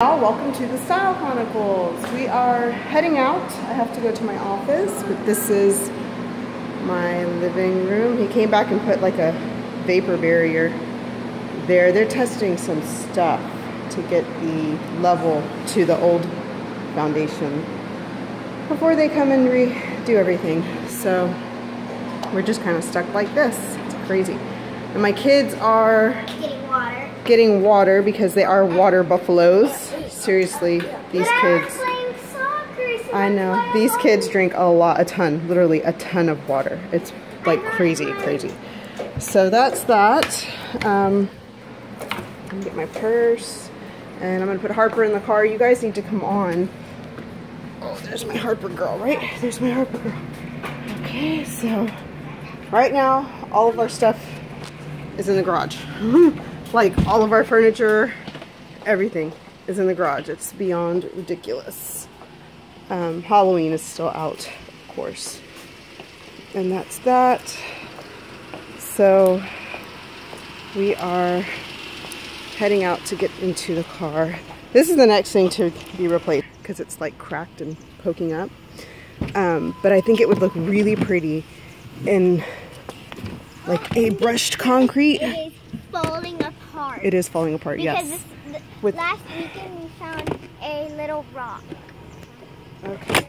Welcome to the Style Chronicles. We are heading out. I have to go to my office, but this is my living room. He came back and put like a vapor barrier there. They're testing some stuff to get the level to the old foundation before they come and redo everything. So we're just kind of stuck like this. It's crazy. And my kids are getting water because they are water buffaloes. Seriously, these kids, I know, these kids drink a ton, literally a ton of water. It's like crazy. So that's that. I'm gonna get my purse and I'm gonna put Harper in the car. You guys need to come on. Oh, there's my Harper girl, right? There's my Harper girl. Okay, so right now, all of our stuff is in the garage. Like all of our furniture, everything is in the garage. It's beyond ridiculous. Halloween is still out, of course. And that's that. So we are heading out to get into the car. This is the next thing to be replaced because it's like cracked and poking up. But I think it would look really pretty in like a brushed concrete. It is falling apart. It is falling apart, because yes. Last weekend we found a little rock. Okay.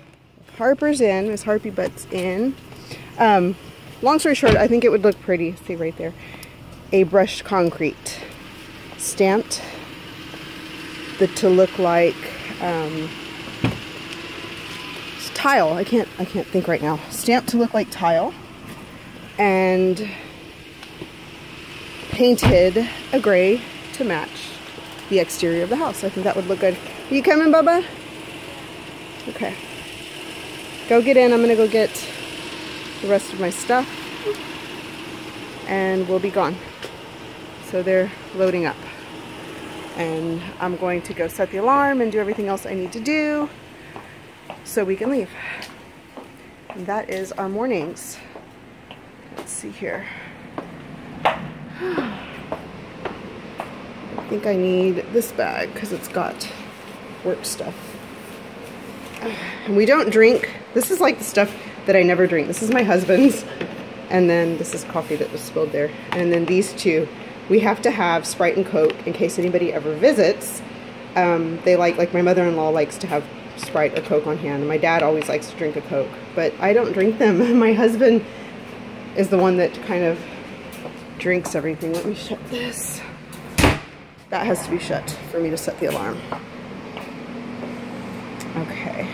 Harper's in. Miss Harpy Butt's in. Long story short, I think it would look pretty. See right there. A brushed concrete. Stamped. To look like tile. I can't think right now. Stamped to look like tile. And painted a gray to match the exterior of the house. I think that would look good. Are you coming, Bubba? Okay. Go get in. I'm gonna go get the rest of my stuff and we'll be gone. So they're loading up. And I'm going to go set the alarm and do everything else I need to do so we can leave. And that is our mornings. Let's see here. I think I need this bag because it's got work stuff. And we don't drink. This is like the stuff that I never drink. This is my husband's. And then this is coffee that was spilled there. And then these two. We have to have Sprite and Coke in case anybody ever visits. They like my mother-in-law likes to have Sprite or Coke on hand. My dad always likes to drink a Coke. But I don't drink them. My husband is the one that kind of drinks everything. Let me shut this. That has to be shut for me to set the alarm. Okay.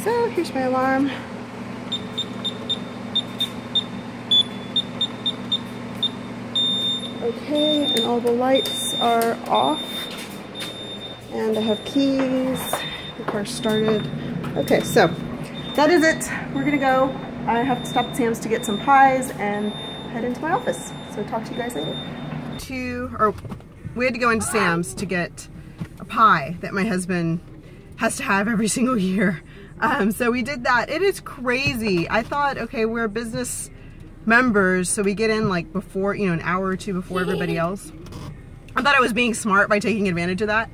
So here's my alarm. Okay, and all the lights are off. And I have keys. The car's started. Okay, so that is it. We're gonna go. I have to stop at Sam's to get some pies and head into my office. So talk to you guys later. We had to go into Sam's to get a pie that my husband has to have every single year. So we did that. It is crazy. I thought, okay, we're business members, so we get in like before, you know, an hour or two before everybody else. I thought I was being smart by taking advantage of that.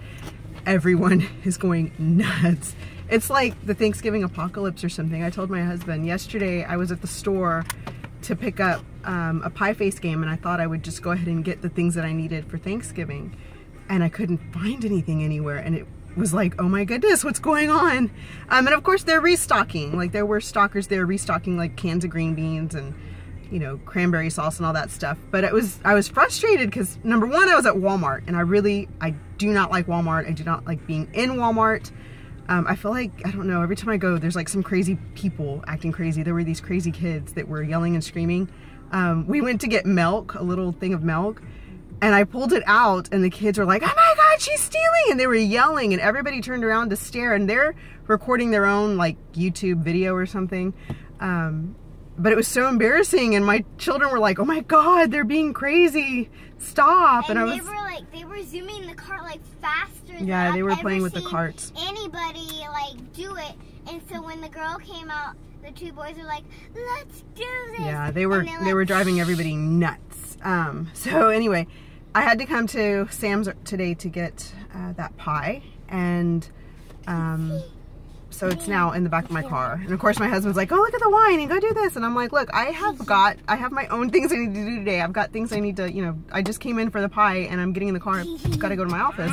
Everyone is going nuts. It's like the Thanksgiving apocalypse or something. I told my husband yesterday I was at the store to pick up a pie face game and I thought I would just go ahead and get the things that I needed for Thanksgiving. And I couldn't find anything anywhere and it was like, oh my goodness, what's going on? And of course they're restocking. Like there were stockers there restocking like cans of green beans and, you know, cranberry sauce and all that stuff. But I was frustrated because number one, I was at Walmart and I do not like Walmart. I do not like being in Walmart. I feel like, I don't know, every time I go, there's like some crazy people acting crazy. There were these crazy kids that were yelling and screaming. We went to get milk, a little thing of milk, and I pulled it out and the kids were like, oh my God, she's stealing. And they were yelling and everybody turned around to stare and they're recording their own like YouTube video or something. But it was so embarrassing and my children were like, oh my God, they're being crazy. Stop. And they were zooming the cart like faster than yeah, they were playing with the seen carts. Anybody like do it. And so when the girl came out, the two boys were like, let's do this. Yeah, they were driving everybody nuts. So anyway, I had to come to Sam's today to get that pie, and so it's now in the back of my car. And of course my husband's like, oh, look at the wine and go do this. And I'm like, look, I have my own things I need to do today. I've got things I need to, you know, I just came in for the pie and I'm getting in the car. I've got to go to my office.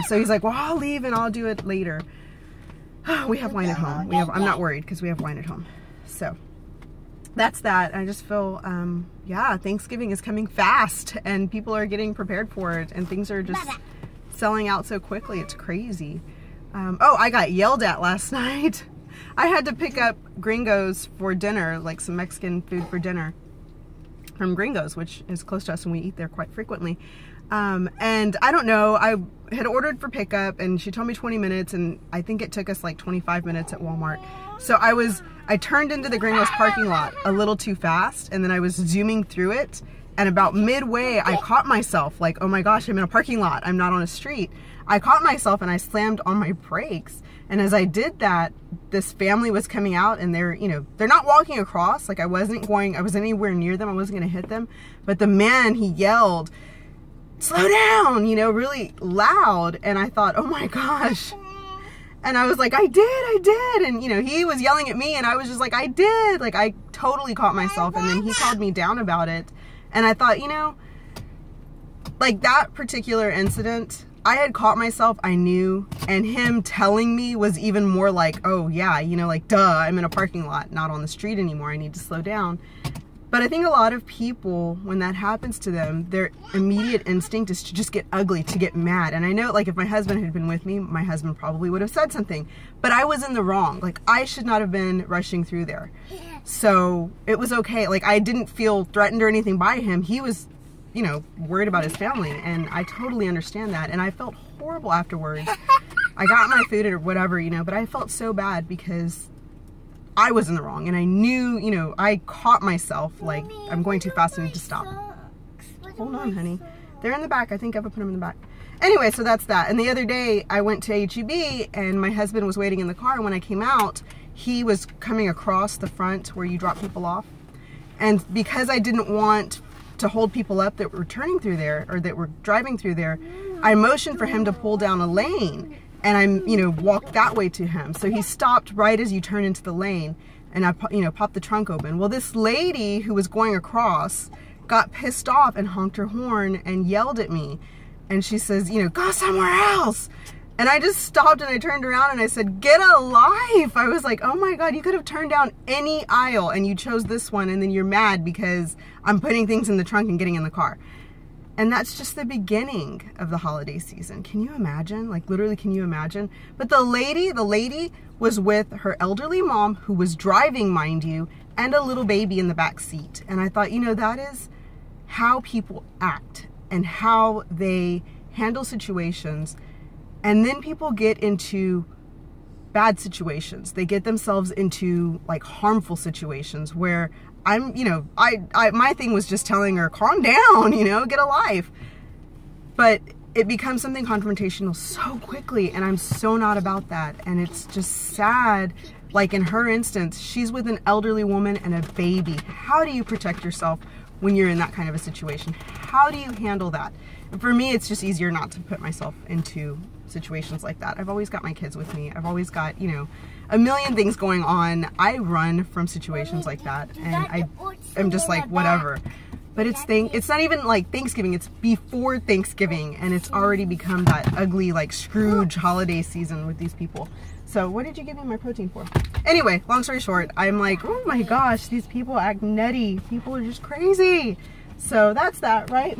So he's like, well, I'll leave and I'll do it later. We have wine at home. I'm not worried because we have wine at home. So that's that. I just feel, yeah, Thanksgiving is coming fast and people are getting prepared for it and things are just selling out so quickly. It's crazy. Oh, I got yelled at last night. I had to pick up Gringos for dinner, like some Mexican food for dinner from Gringos, which is close to us and we eat there quite frequently. And I don't know, I had ordered for pickup and she told me 20 minutes and I think it took us like 25 minutes at Walmart. So I turned into the Gringos parking lot a little too fast and then I was zooming through it, and about midway I caught myself like, oh my gosh, I'm in a parking lot, I'm not on a street. I caught myself and I slammed on my brakes. And as I did that, this family was coming out and they're, you know, they're not walking across. Like I wasn't anywhere near them. I wasn't going to hit them. But the man, he yelled, slow down, you know, really loud. And I thought, oh my gosh. And I was like, I did. And, you know, he was yelling at me and I was just like, I did. Like I totally caught myself. And then he called me down about it. And I thought, you know, like that particular incident, I had caught myself, I knew, and him telling me was even more like, oh yeah, you know, like duh, I'm in a parking lot, not on the street anymore, I need to slow down. But I think a lot of people, when that happens to them, their immediate instinct is to just get ugly, to get mad. And I know, like, if my husband had been with me, my husband probably would have said something. But I was in the wrong. Like, I should not have been rushing through there. So it was okay. Like, I didn't feel threatened or anything by him. He was, you know, worried about his family, and I totally understand that. And I felt horrible afterwards. I got my food or whatever, you know, but I felt so bad because I was in the wrong, and I knew, you know, I caught myself like, I'm going too fast, I need to stop. Hold on, honey. They're in the back. I think I've put them in the back. Anyway, so that's that. And the other day I went to H-E-B and my husband was waiting in the car, and when I came out, he was coming across the front where you drop people off. And because I didn't want to hold people up that were turning through there or that were driving through there, I motioned for him to pull down a lane, and I'm, you know, walked that way to him. So he stopped right as you turn into the lane, and I, you know, popped the trunk open. Well, this lady who was going across got pissed off and honked her horn and yelled at me. And she says, you know, go somewhere else. And I just stopped and I turned around and I said, get a life. I was like, oh my God, you could have turned down any aisle and you chose this one, and then you're mad because I'm putting things in the trunk and getting in the car. And that's just the beginning of the holiday season. Can you imagine? Like, literally, can you imagine? But the lady was with her elderly mom, who was driving, mind you, and a little baby in the back seat. And I thought, you know, that is how people act and how they handle situations. And then people get into bad situations. They get themselves into like harmful situations where I'm, you know, my thing was just telling her, calm down, you know, get a life. But it becomes something confrontational so quickly, and I'm so not about that. And it's just sad. Like in her instance, she's with an elderly woman and a baby. How do you protect yourself when you're in that kind of a situation? How do you handle that? And for me, it's just easier not to put myself into situations like that. I've always got my kids with me. I've always got, you know, a million things going on. I run from situations like that, and I'm just like, whatever. But it's not even like Thanksgiving, it's before Thanksgiving, and it's already become that ugly like Scrooge holiday season with these people. So what did you give me my protein for? Anyway, long story short, I'm like, oh my gosh, these people act nutty. People are just crazy. So that's that, right?